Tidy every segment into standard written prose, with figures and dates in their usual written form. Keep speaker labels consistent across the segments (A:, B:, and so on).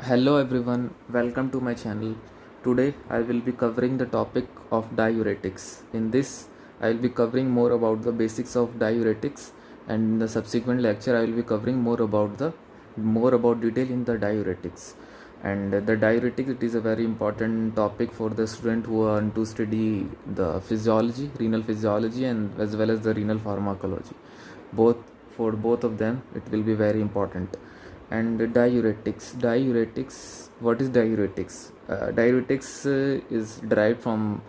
A: Hello everyone, welcome to my channel. Today I will be covering the topic of diuretics. In this, I will be covering more about the basics of diuretics, and in the subsequent lecture I will be covering more about detail in the diuretics. And the diuretic, it is a very important topic for the student who want to study the physiology, renal physiology, and as well as the renal pharmacology. Both For both of them it will be very important. And diuretics, what is diuretics is derived from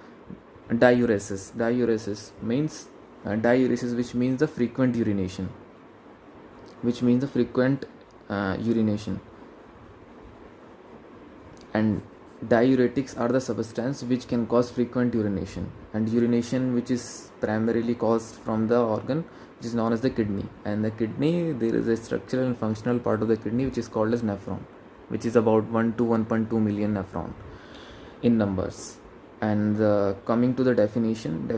A: diuresis means diuresis, which means the frequent urination, urination. And diuretics are the substance which can cause frequent urination, and urination which is primarily caused from the organ which is known as the kidney. And the kidney, there is a structural and functional part of the kidney which is called as nephron, which is about 1 to 1.2 million nephron in numbers. And coming to the definition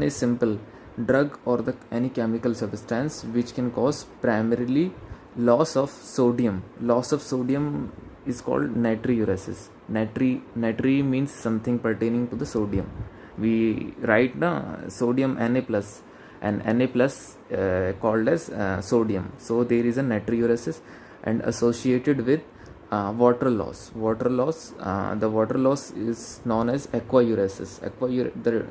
A: is simple: drug or any chemical substance which can cause primarily loss of sodium. Loss of sodium is called natriuresis. Natri means something pertaining to the sodium. We write sodium Na plus, and Na plus called as sodium. So there is a natriuresis, and associated with water loss. The water loss is known as aquaurisis.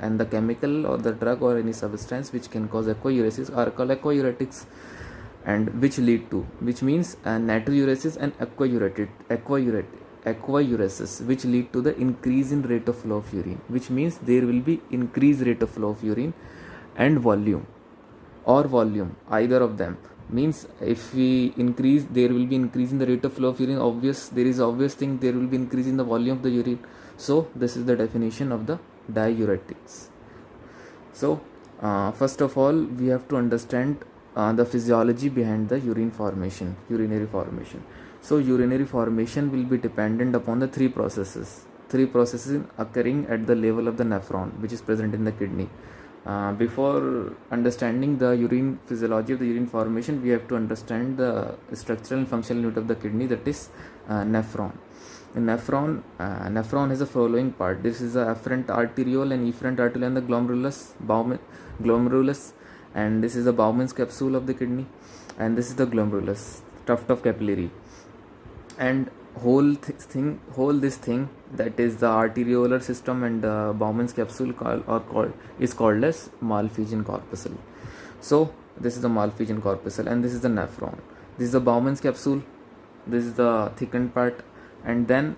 A: And the chemical or the drug or any substance which can cause aquaurisis are called aquauretics, and which means natriuresis and aquaurisis, which lead to the increase in rate of flow of urine, which means there will be increased rate of flow of urine and volume, either of them. Means if we increase, there will be increase in the rate of flow of urine. There is obvious thing, there will be increase in the volume of the urine. So this is the definition of the diuretics. So first of all, we have to understand the physiology behind the urinary formation. So urinary formation will be dependent upon the three processes occurring at the level of the nephron, which is present in the kidney. Before understanding the physiology of the urine formation, we have to understand the structural and functional unit of the kidney, that is nephron. Nephron has the following part. This is the afferent arteriole and efferent arteriole and the glomerulus, and this is the Bowman's capsule of the kidney, and this is the glomerulus, tuft of capillary. And whole this thing, that is the arteriolar system and the Bowman's capsule is called as Malpighian corpuscle. So this is the Malpighian corpuscle, and this is the nephron. This is the Bowman's capsule, this is the thickened part, and then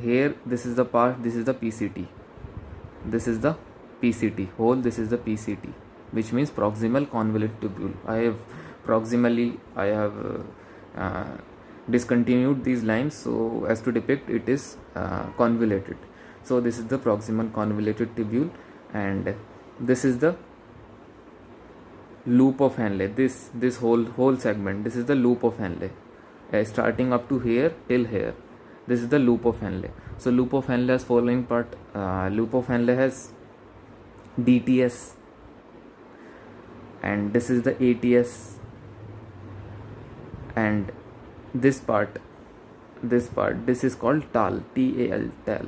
A: here this is the PCT. This is the PCT which means proximal convoluted tubule. I have discontinued these lines so as to depict it is convoluted. So this is the proximal convoluted tubule, and this is the loop of Henle. This whole segment, this is the loop of Henle, starting up to here till here. This is the loop of Henle. So loop of Henle has following part. Loop of Henle has DTS, and this is the ATS, and this is called TAL, TAL,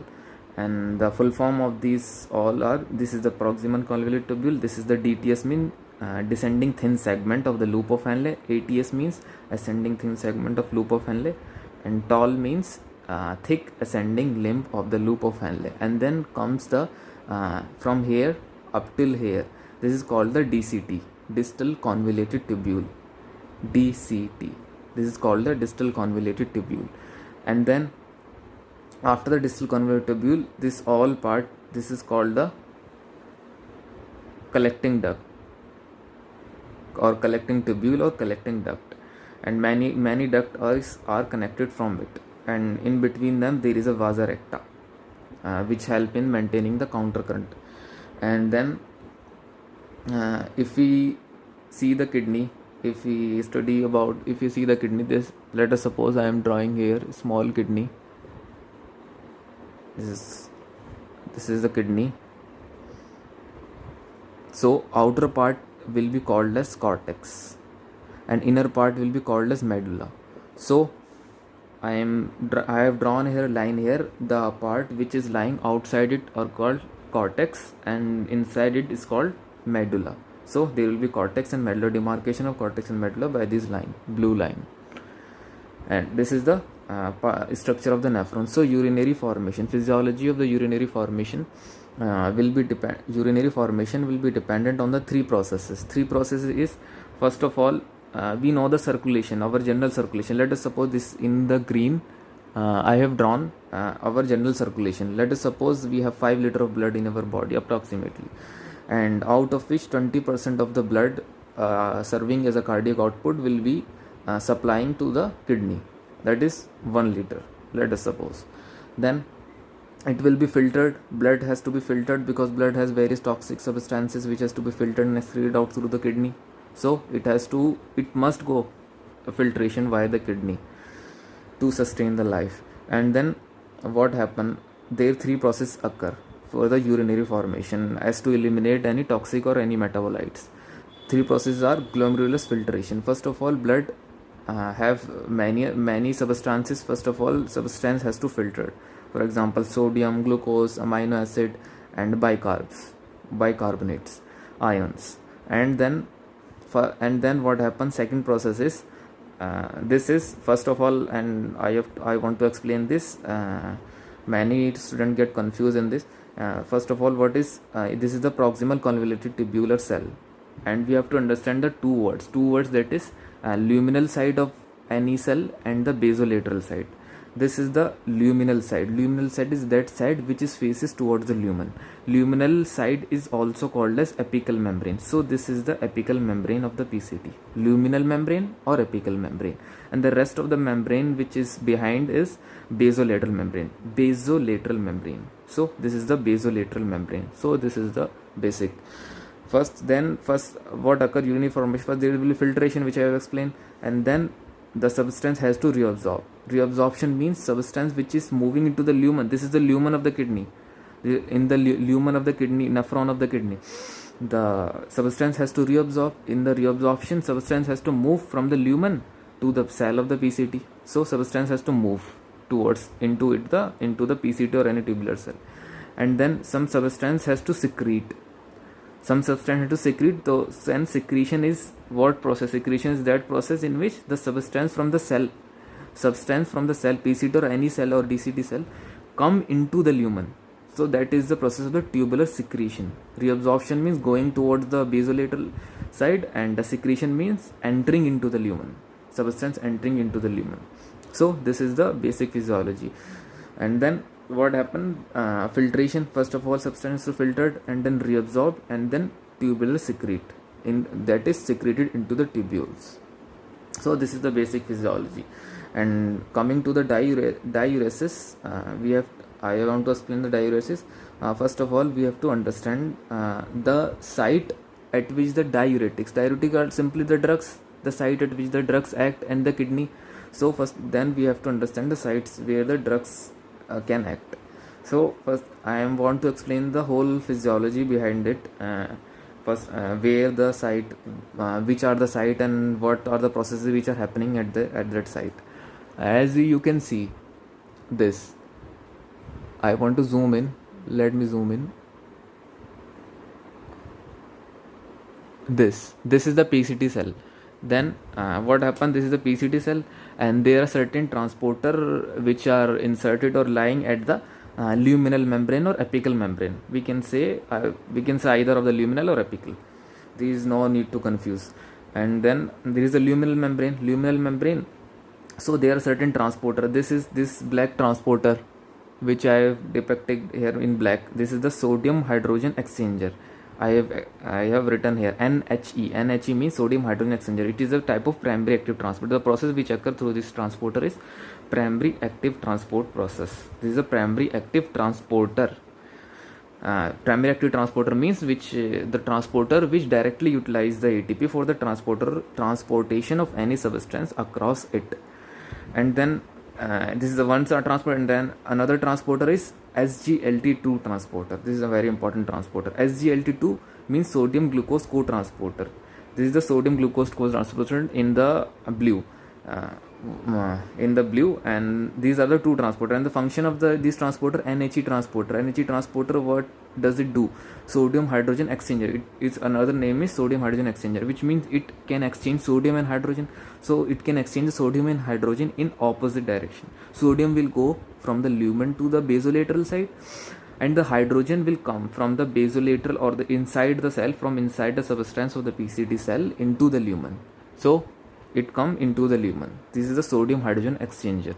A: and the full form of these all are: this is the proximal convoluted tubule, this is the DTS mean descending thin segment of the loop of Henle, ATS means ascending thin segment of loop of Henle, and TAL means thick ascending limb of the loop of Henle. And then comes the from here up till here, this is called the DCT, distal convoluted tubule. DCT, this is called the distal convoluted tubule. And then after the distal convoluted tubule, this all part, this is called the collecting duct or collecting tubule or collecting duct, and many ducts are connected from it, and in between them there is a vasa recta which help in maintaining the counter current. And then if we see the kidney, if you see the kidney, this, let us suppose I am drawing here small kidney. This is the kidney. So outer part will be called as cortex, and inner part will be called as medulla. So I have drawn here line here. The part which is lying outside it are called cortex, and inside it is called medulla. So there will be cortex and medulla, demarcation of cortex and medulla by this line, blue line. And this is the structure of the nephron. So urinary formation, physiology of the urinary formation urinary formation will be dependent on the three processes. Three processes is, first of all, we know the circulation, our general circulation. Let us suppose this in the green, I have drawn our general circulation. Let us suppose we have 5 liter of blood in our body approximately, and out of which 20% of the blood serving as a cardiac output will be supplying to the kidney, that is 1 liter, let us suppose. Then it will be filtered. Blood has to be filtered because blood has various toxic substances which has to be filtered and excreted out through the kidney. So it must go filtration via the kidney to sustain the life. And then what happen, there 3 processes occur for the urinary formation as to eliminate any toxic or any metabolites. 3 processes are glomerulus filtration. First of all, blood have many substances. First of all, substance has to filter, for example sodium, glucose, amino acid, and bicarbonates, ions. And then what happens, second process is this is first of all, and I want to explain this. Many students get confused in this. First of all, what is this is the proximal convoluted tubular cell, and we have to understand the two words, that is luminal side of any cell and the basolateral side. This is the luminal side. Luminal side is that side which is faces towards the lumen. Luminal side is also called as apical membrane. So this is the apical membrane of the PCT, luminal membrane or apical membrane. And the rest of the membrane which is behind is basolateral membrane. So this is the basolateral membrane. So this is the basic. First what occur, urinary formation. First there will be filtration, which I have explained, and then the substance has to reabsorb. Reabsorption means substance which is moving into the lumen. This is the lumen of the kidney. In the lumen of the kidney, nephron of the kidney, the substance has to reabsorb. In the reabsorption, substance has to move from the lumen to the cell of the PCT. So substance has to move towards into the PCT or any tubular cell, and then some substance has to secrete. And secretion is what process? Secretion is that process in which the substance from the cell, PCT or any cell or DCT cell, come into the lumen. So that is the process of the tubular secretion. Reabsorption means going towards the basolateral side, and the secretion means entering into the lumen, substance entering into the lumen. So this is the basic physiology. And then what happened, filtration. First of all, substance is filtered and then reabsorbed, and then tubular secrete, that is secreted into the tubules. So this is the basic physiology. And coming to the diuresis, I want to explain the diuresis. First of all, we have to understand the site at which the diuretic are simply the drugs, the site at which the drugs act, and the kidney. So then we have to understand the sites where the drugs can act. So first I want to explain the whole physiology behind it. Where the site, which are the site, and what are the processes which are happening at that site. As you can see this, I want to zoom in. Let me zoom in. This is the PCT cell. Then what happened, this is the PCT cell, and there are certain transporter which are inserted or lying at the luminal membrane or apical membrane. We can say either of the luminal or apical. There is no need to confuse. And then there is the luminal membrane. So there are certain transporter. This is this black transporter which I have depicted here in black. This is the sodium hydrogen exchanger. I have written here NHE. NHE means sodium hydrogen exchanger. It is a type of primary active transport. The process which occurs through this transporter is primary active transport process. This is a primary active transporter. Primary active transporter means the transporter which directly utilize the ATP for the transportation of any substance across it. And then this is the one transporter, and then another transporter is SGLT2 transporter. This is a very important transporter. SGLT2 means sodium glucose co-transporter. This is the sodium glucose co-transporter in the blue. in the blue, and these are the two transporter, and the function of this transporter, NHE transporter, what does it do? Sodium hydrogen exchanger. Its another name is sodium hydrogen exchanger, which means it can exchange sodium and hydrogen. So it can exchange the sodium and hydrogen in opposite direction. Sodium will go from the lumen to the basolateral side, and the hydrogen will come from the basolateral or the inside the cell, from inside the substance of the PCT cell into the lumen. So it come into the lumen. This is the sodium hydrogen exchanger.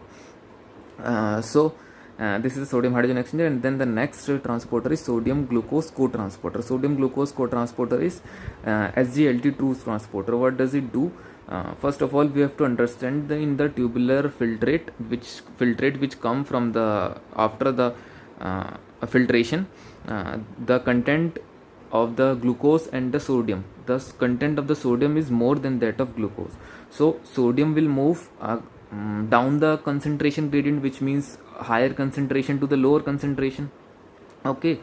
A: This is the sodium hydrogen exchanger, and then the next transporter is sodium glucose co-transporter. Sodium glucose co-transporter is SGLT2 transporter. What does it do? First of all, we have to understand in the tubular filtrate which come from the after the filtration, the content of the glucose and the sodium, the content of the sodium is more than that of glucose. So sodium will move down the concentration gradient, which means higher concentration to the lower concentration. Okay,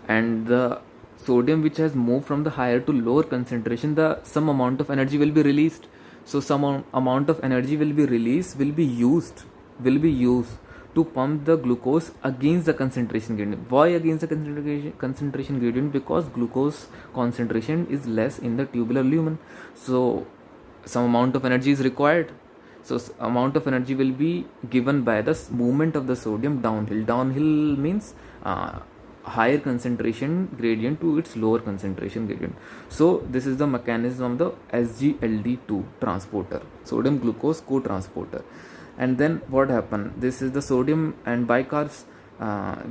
A: and the sodium which has moved from the higher to lower concentration, some amount of energy will be released. So some amount of energy will be released, will be used to pump the glucose against the concentration gradient. Why against the concentration gradient? Because glucose concentration is less in the tubular lumen, so some amount of energy is required. So amount of energy will be given by the movement of the sodium downhill means higher concentration gradient to its lower concentration gradient. So this is the mechanism of the SGLT2 transporter, sodium glucose co-transporter. And then what happened? This is the sodium and bicarbs,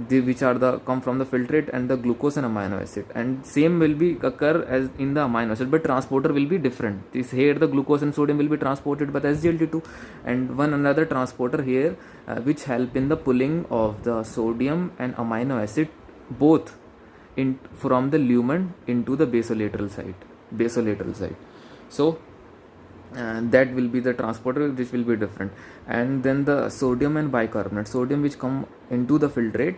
A: which are come from the filtrate, and the glucose and amino acid, and same will be occur as in the amino acid, but transporter will be different. This here the glucose and sodium will be transported by the SGLT2, and one another transporter here which help in the pulling of the sodium and amino acid both from the lumen into the basolateral side. So that will be the transporter. This will be different. And then the sodium and bicarbonate, sodium which come into the filtrate,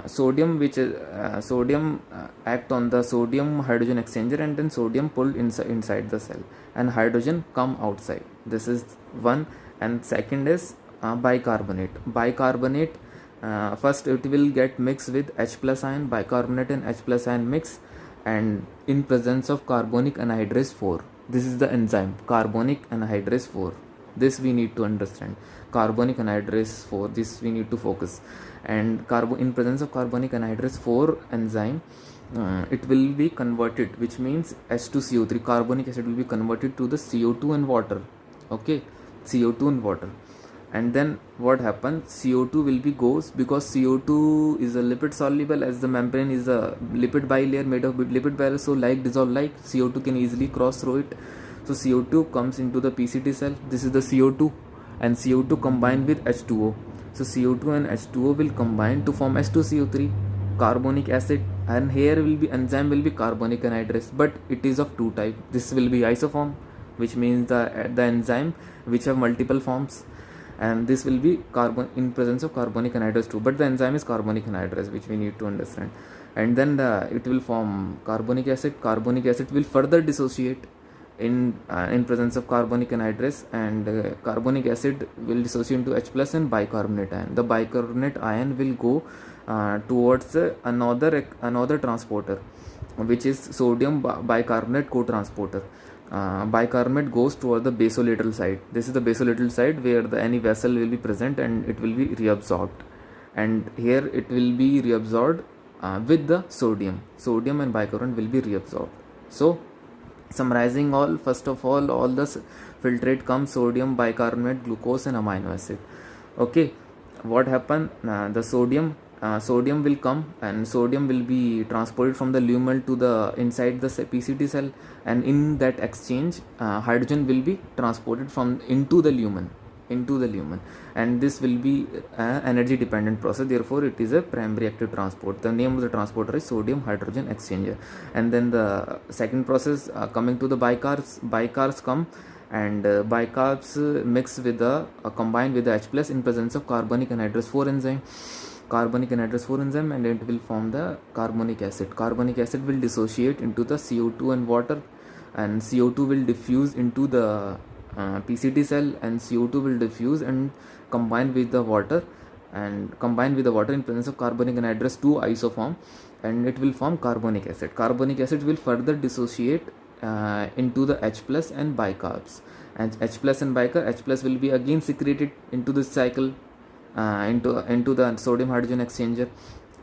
A: sodium act on the sodium hydrogen exchanger, and then sodium pulled inside the cell, and hydrogen come outside. This is one. And second is bicarbonate. First it will get mixed with H plus ion. Bicarbonate and H plus ion mix, and in presence of carbonic anhydrase 4. This is the enzyme, carbonic anhydrase 4. This we need to understand. Carbonic anhydrase 4, this we need to focus. And in presence of carbonic anhydrase 4 enzyme, it will be converted, which means H2CO3, carbonic acid will be converted to the CO2 and water. Okay, CO2 and water. And then what happens? CO2 will be goes, because CO2 is a lipid soluble, as the membrane is a lipid bilayer made of lipid bilayer, so like dissolve like, CO2 can easily cross through it. So CO2 comes into the PCT cell. This is the CO2, and CO2 combined with H2O. So CO2 and H2O will combine to form H2CO3, carbonic acid, and here will be enzyme will be carbonic anhydrase, but it is of two type. This will be isoform, which means the enzyme which have multiple forms, and this will be carbon in presence of carbonic anhydrase 2, but the enzyme is carbonic anhydrase, which we need to understand. And then it will form carbonic acid. Carbonic acid will further dissociate in presence of carbonic anhydrase, and carbonic acid will dissociate into H plus and bicarbonate ion. The bicarbonate ion will go towards another transporter, which is sodium bicarbonate co-transporter. Bicarbonate goes toward the basolateral side. This is the basolateral side where any vessel will be present, and it will be reabsorbed, and here it will be reabsorbed with the sodium and bicarbonate will be reabsorbed. So summarizing all, first of all the filtrate comes sodium, bicarbonate, glucose and amino acid. Okay, what happened? The sodium will come, and sodium will be transported from the lumen to the inside the PCT cell, and in that exchange hydrogen will be transported from into the lumen, and this will be an energy dependent process. Therefore it is a primary active transport. The name of the transporter is sodium hydrogen exchanger. And then the second process, coming to the bicarbs come, and bicarbs mix with the combine with the H plus in presence of carbonic anhydrase 4 enzyme, and it will form the carbonic acid. Carbonic acid will dissociate into the CO2 and water, and CO2 will diffuse into the PCT cell and CO2 will diffuse and combine with the water in presence of carbonic anhydrous 2 isoform, and it will form carbonic acid. Carbonic acid will further dissociate into the H plus and bicarbs, and H plus and bicarb, H plus will be again secreted into the cycle into the sodium hydrogen exchanger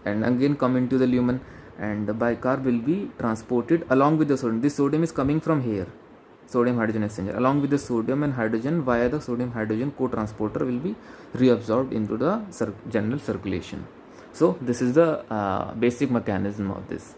A: and again come into the lumen, and the bicarb will be transported along with the sodium. This sodium is coming from here, sodium hydrogen exchanger, along with the sodium and hydrogen via the sodium hydrogen co-transporter will be reabsorbed into the general circulation. So this is the basic mechanism of this.